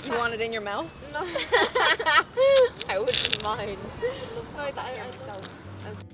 You want it in your mouth? No. I wouldn't mind. No, I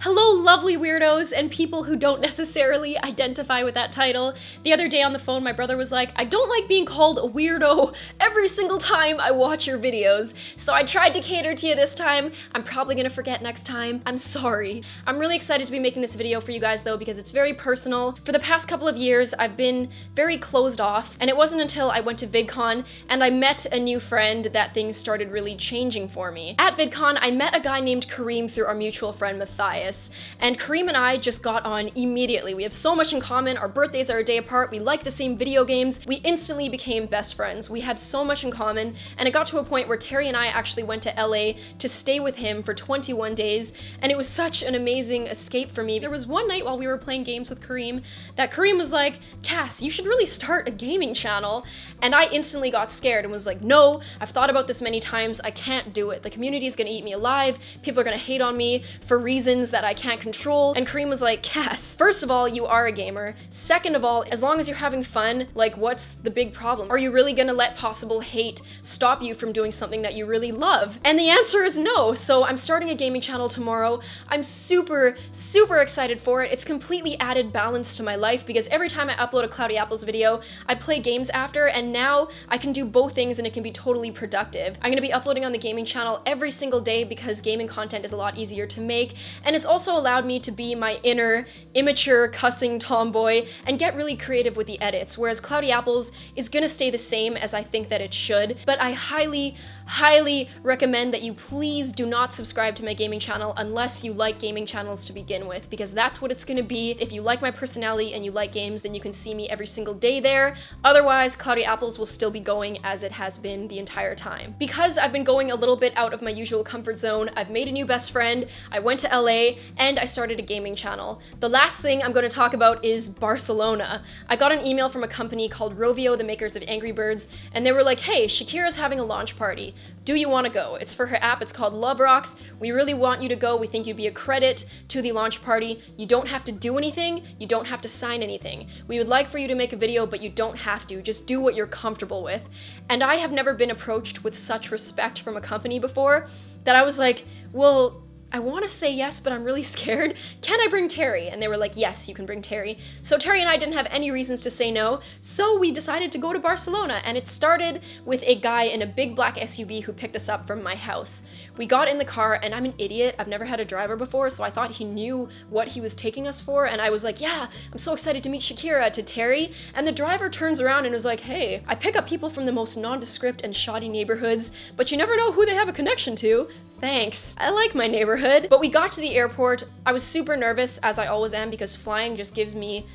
Hello, lovely weirdos and people who don't necessarily identify with that title. The other day on the phone, my brother was like, I don't like being called a weirdo every single time I watch your videos. So I tried to cater to you this time. I'm probably gonna forget next time. I'm sorry. I'm really excited to be making this video for you guys though, because it's very personal. For the past couple of years, I've been very closed off, and it wasn't until I went to VidCon and I met a new friend that things started really changing for me. At VidCon, I met a guy named Kareem through our mutual friend Matthias. And Kareem and I just got on immediately. We have so much in common. Our birthdays are a day apart. We like the same video games. We instantly became best friends. We had so much in common. And it got to a point where Terry and I actually went to LA to stay with him for 21 days. And it was such an amazing escape for me. There was one night while we were playing games with Kareem that Kareem was like, Cass, you should really start a gaming channel. And I instantly got scared and was like, no, I've thought about this many times. I can't do it. The community is gonna eat me alive. People are gonna hate on me for reasons that I can't control. And Kareem was like, Cass, first of all, you are a gamer. Second of all, as long as you're having fun, like, what's the big problem? Are you really gonna let possible hate stop you from doing something that you really love? And the answer is no. So I'm starting a gaming channel tomorrow. I'm super, super excited for it. It's completely added balance to my life because every time I upload a CloudyApples video, I play games after, and now I can do both things and it can be totally productive. I'm gonna be uploading on the gaming channel every single day because gaming content is a lot easier to make, and it's also allowed me to be my inner immature cussing tomboy and get really creative with the edits, whereas CloudyApples is gonna stay the same as I think that it should. But I highly recommend that you please do not subscribe to my gaming channel unless you like gaming channels to begin with, because that's what it's gonna be. If you like my personality and you like games, then you can see me every single day there. Otherwise, CloudyApples will still be going as it has been the entire time. Because I've been going a little bit out of my usual comfort zone, I've made a new best friend, I went to LA, and I started a gaming channel. The last thing I'm going to talk about is Barcelona. I got an email from a company called Rovio, the makers of Angry Birds, and they were like, hey, Shakira's having a launch party. Do you want to go? It's for her app, it's called Love Rocks. We really want you to go. We think you'd be a credit to the launch party. You don't have to do anything. You don't have to sign anything. We would like for you to make a video, but you don't have to. Just do what you're comfortable with. And I have never been approached with such respect from a company before that I was like, well, I want to say yes, but I'm really scared. Can I bring Terry? And they were like, yes, you can bring Terry. So Terry and I didn't have any reasons to say no, so we decided to go to Barcelona, and it started with a guy in a big black SUV who picked us up from my house. We got in the car, and I'm an idiot. I've never had a driver before, so I thought he knew what he was taking us for, and I was like, yeah, I'm so excited to meet Shakira, to Terry. And the driver turns around and was like, hey, I pick up people from the most nondescript and shoddy neighborhoods, but you never know who they have a connection to. Thanks. I like my neighborhood. But we got to the airport. I was super nervous, as I always am, because flying just gives me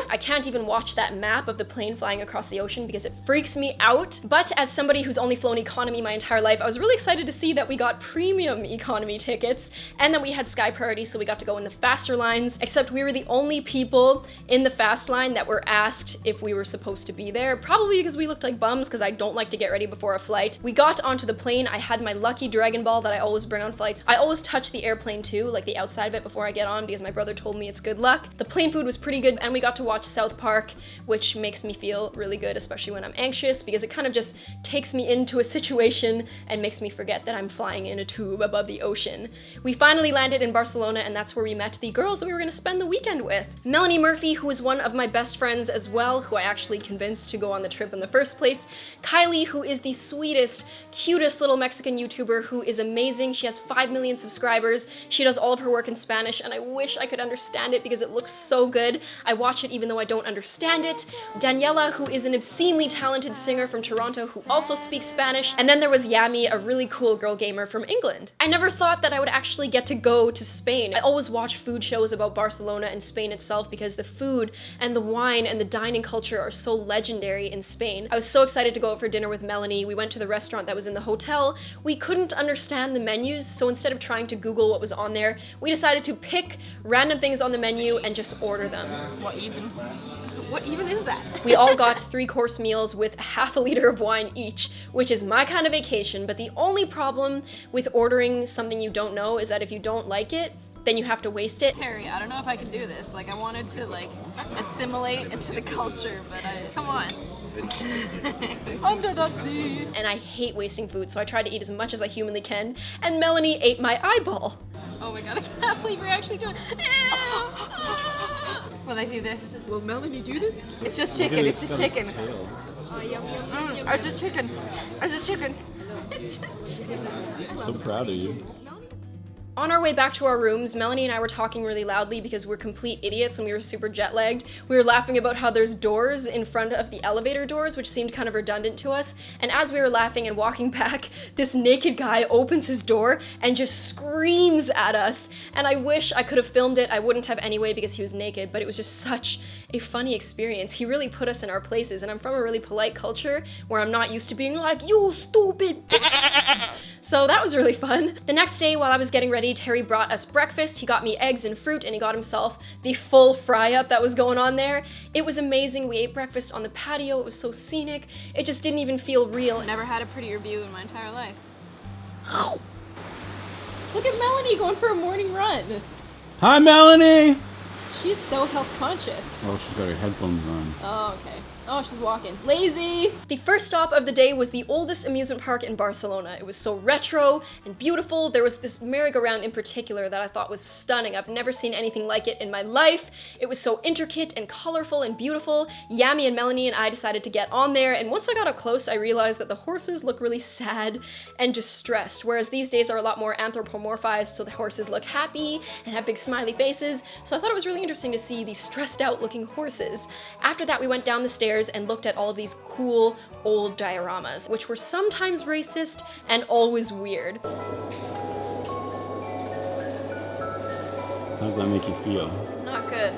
I can't even watch that map of the plane flying across the ocean because it freaks me out. But as somebody who's only flown economy my entire life, I was really excited to see that we got premium economy tickets and that we had sky priority, so we got to go in the faster lines, except we were the only people in the fast line that were asked if we were supposed to be there, probably because we looked like bums, because I don't like to get ready before a flight. We got onto the plane. I had my lucky Dragon Ball that I always bring on flights. I always touch the airplane too, like the outside of it, before I get on, because my brother told me it's good luck. The plane food was pretty good, and we got to watch South Park, which makes me feel really good, especially when I'm anxious, because it kind of just takes me into a situation and makes me forget that I'm flying in a tube above the ocean. We finally landed in Barcelona, and that's where we met the girls that we were going to spend the weekend with. Melanie Murphy, who is one of my best friends as well, who I actually convinced to go on the trip in the first place. Kylie, who is the sweetest, cutest little Mexican YouTuber who is amazing. She has 5 million subscribers. She does all of her work in Spanish, and I wish I could understand it because it looks so good. I watch it even though I don't understand it. Daniela, who is an obscenely talented singer from Toronto who also speaks Spanish. And then there was Yami, a really cool girl gamer from England. I never thought that I would actually get to go to Spain. I always watch food shows about Barcelona and Spain itself because the food and the wine and the dining culture are so legendary in Spain. I was so excited to go out for dinner with Melanie. We went to the restaurant that was in the hotel. We couldn't understand the menus, so instead of trying to Google what was on there, we decided to pick random things on the menu and just order them. What even is that? We all got 3-course meals with half a liter of wine each, which is my kind of vacation, but the only problem with ordering something you don't know is that if you don't like it, then you have to waste it. Terry, I don't know if I can do this. Like, I wanted to, like, assimilate into the culture, but come on. Under the sea. And I hate wasting food, so I tried to eat as much as I humanly can, and Melanie ate my eyeball. Oh my god, I can't believe we're actually doing Will I do this? Will Melanie do this? It's just chicken, it's just chicken. Oh, yum, yum, yum, yum. It's just chicken. It's just chicken. It's just chicken. I'm so proud of you. On our way back to our rooms, Melanie and I were talking really loudly because we're complete idiots and we were super jet lagged. We were laughing about how there's doors in front of the elevator doors, which seemed kind of redundant to us. And as we were laughing and walking back, this naked guy opens his door and just screams at us. And I wish I could have filmed it. I wouldn't have anyway because he was naked, but it was just such a funny experience. He really put us in our places, and I'm from a really polite culture where I'm not used to being like, you stupid bitch. So that was really fun. The next day, while I was getting ready, Terry brought us breakfast. He got me eggs and fruit, and he got himself the full fry-up that was going on there. It was amazing. We ate breakfast on the patio. It was so scenic. It just didn't even feel real. Never had a prettier view in my entire life. Look at Melanie going for a morning run. Hi, Melanie! She's so health conscious. Oh, she's got her headphones on. Oh, okay. Oh, she's walking. Lazy! The first stop of the day was the oldest amusement park in Barcelona. It was so retro and beautiful. There was this merry-go-round in particular that I thought was stunning. I've never seen anything like it in my life. It was so intricate and colorful and beautiful. Yami and Melanie and I decided to get on there, and once I got up close, I realized that the horses look really sad and distressed, whereas these days they're a lot more anthropomorphized, so the horses look happy and have big smiley faces. So I thought it was really interesting to see these stressed out looking horses. After that, we went down the stairs and looked at all of these cool old dioramas, which were sometimes racist and always weird. How does that make you feel? Not good.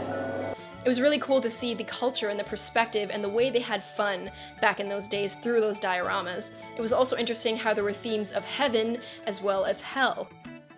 It was really cool to see the culture and the perspective and the way they had fun back in those days through those dioramas. It was also interesting how there were themes of heaven as well as hell.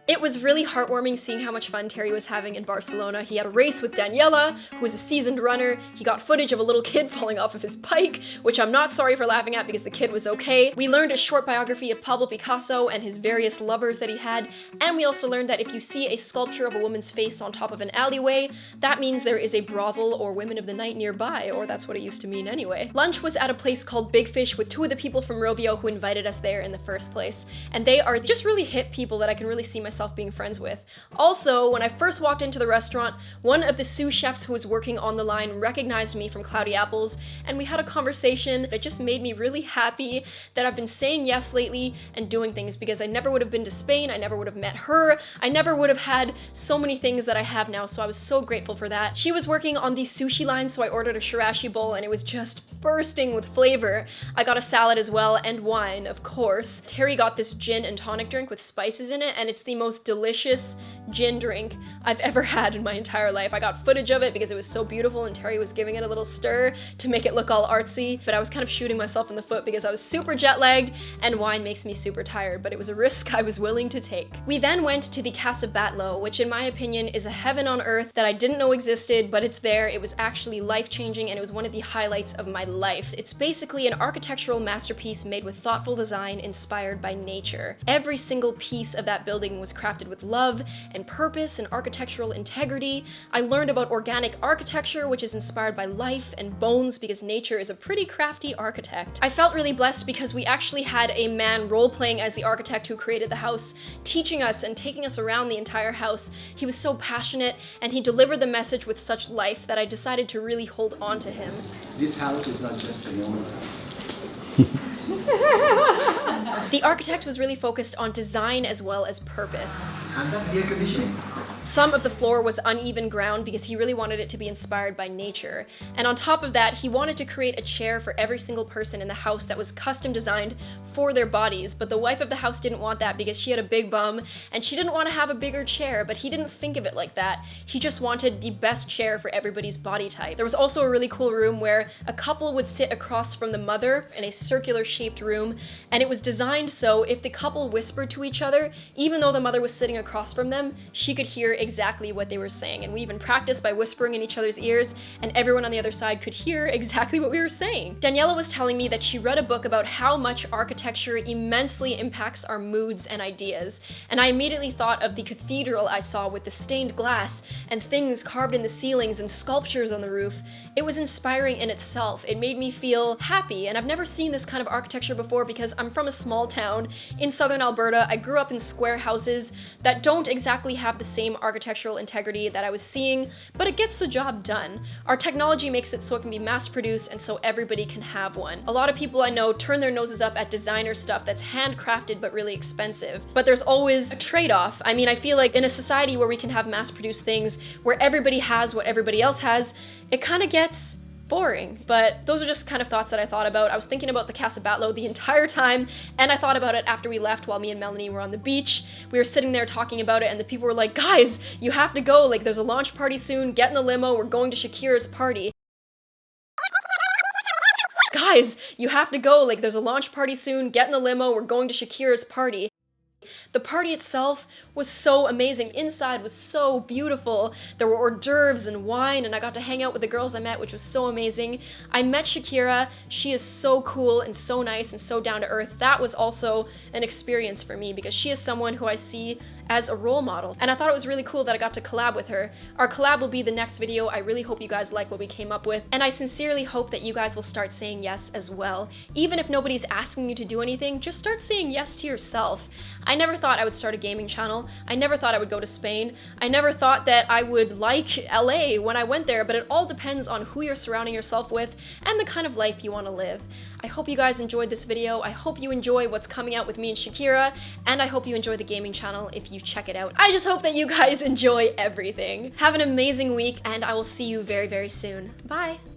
It was really heartwarming seeing how much fun Terry was having in Barcelona. He had a race with Daniela, who was a seasoned runner. He got footage of a little kid falling off of his bike, which I'm not sorry for laughing at because the kid was okay. We learned a short biography of Pablo Picasso and his various lovers that he had, and we also learned that if you see a sculpture of a woman's face on top of an alleyway, that means there is a brothel or women of the night nearby, or that's what it used to mean anyway. Lunch was at a place called Big Fish with two of the people from Rovio who invited us there in the first place, and they are just really hip people that I can really see myself being friends with. Also, when I first walked into the restaurant, one of the sous chefs who was working on the line recognized me from CloudyApples, and we had a conversation that just made me really happy that I've been saying yes lately and doing things, because I never would have been to Spain, I never would have met her, I never would have had so many things that I have now, so I was so grateful for that. She was working on the sushi line, so I ordered a shirashi bowl, and it was just bursting with flavor. I got a salad as well, and wine, of course. Terry got this gin and tonic drink with spices in it, and it's the most delicious gin drink I've ever had in my entire life. I got footage of it because it was so beautiful, and Terry was giving it a little stir to make it look all artsy, but I was kind of shooting myself in the foot because I was super jet lagged, and wine makes me super tired, but it was a risk I was willing to take. We then went to the Casa Batlló, which in my opinion is a heaven on earth that I didn't know existed, but it's there. It was actually life-changing, and it was one of the highlights of my life. It's basically an architectural masterpiece made with thoughtful design inspired by nature. Every single piece of that building was crafted with love and purpose and architectural integrity. I learned about organic architecture, which is inspired by life and bones because nature is a pretty crafty architect. I felt really blessed because we actually had a man role-playing as the architect who created the house, teaching us and taking us around the entire house. He was so passionate, and he delivered the message with such life that I decided to really hold on to him. This house is not just a normal house. The architect was really focused on design as well as purpose. And that's the air conditioning. Some of the floor was uneven ground because he really wanted it to be inspired by nature. And on top of that, he wanted to create a chair for every single person in the house that was custom designed for their bodies. But the wife of the house didn't want that because she had a big bum and she didn't want to have a bigger chair, but he didn't think of it like that. He just wanted the best chair for everybody's body type. There was also a really cool room where a couple would sit across from the mother in a circular shaped room, and it was designed blind, so if the couple whispered to each other, even though the mother was sitting across from them, she could hear exactly what they were saying. And we even practiced by whispering in each other's ears, and everyone on the other side could hear exactly what we were saying. Daniela was telling me that she read a book about how much architecture immensely impacts our moods and ideas, and I immediately thought of the cathedral I saw with the stained glass and things carved in the ceilings and sculptures on the roof. It was inspiring in itself. It made me feel happy, and I've never seen this kind of architecture before because I'm from a small town in southern Alberta. I grew up in square houses that don't exactly have the same architectural integrity that I was seeing, but it gets the job done. Our technology makes it so it can be mass-produced and so everybody can have one. A lot of people I know turn their noses up at designer stuff that's handcrafted but really expensive, but there's always a trade-off. I mean, I feel like in a society where we can have mass-produced things, where everybody has what everybody else has, it kind of gets boring. But those are just kind of thoughts that I thought about. I was thinking about the Casa Batlló the entire time, and I thought about it after we left while me and Melanie were on the beach. We were sitting there talking about it, and the people were like, guys, you have to go, like there's a launch party soon, get in the limo, we're going to Shakira's party. Guys, you have to go, like there's a launch party soon, get in the limo, we're going to Shakira's party. The party itself was so amazing. Inside was so beautiful. There were hors d'oeuvres and wine, and I got to hang out with the girls I met, which was so amazing. I met Shakira. She is so cool and so nice and so down to earth. That was also an experience for me because she is someone who I see as a role model, and I thought it was really cool that I got to collab with her. Our collab will be the next video. I really hope you guys like what we came up with, and I sincerely hope that you guys will start saying yes as well. Even if nobody's asking you to do anything, just start saying yes to yourself. I never thought I would start a gaming channel. I never thought I would go to Spain. I never thought that I would like LA when I went there, but it all depends on who you're surrounding yourself with and the kind of life you want to live. I hope you guys enjoyed this video. I hope you enjoy what's coming out with me and Shakira, and I hope you enjoy the gaming channel if you check it out. I just hope that you guys enjoy everything. Have an amazing week, and I will see you very, very soon. Bye!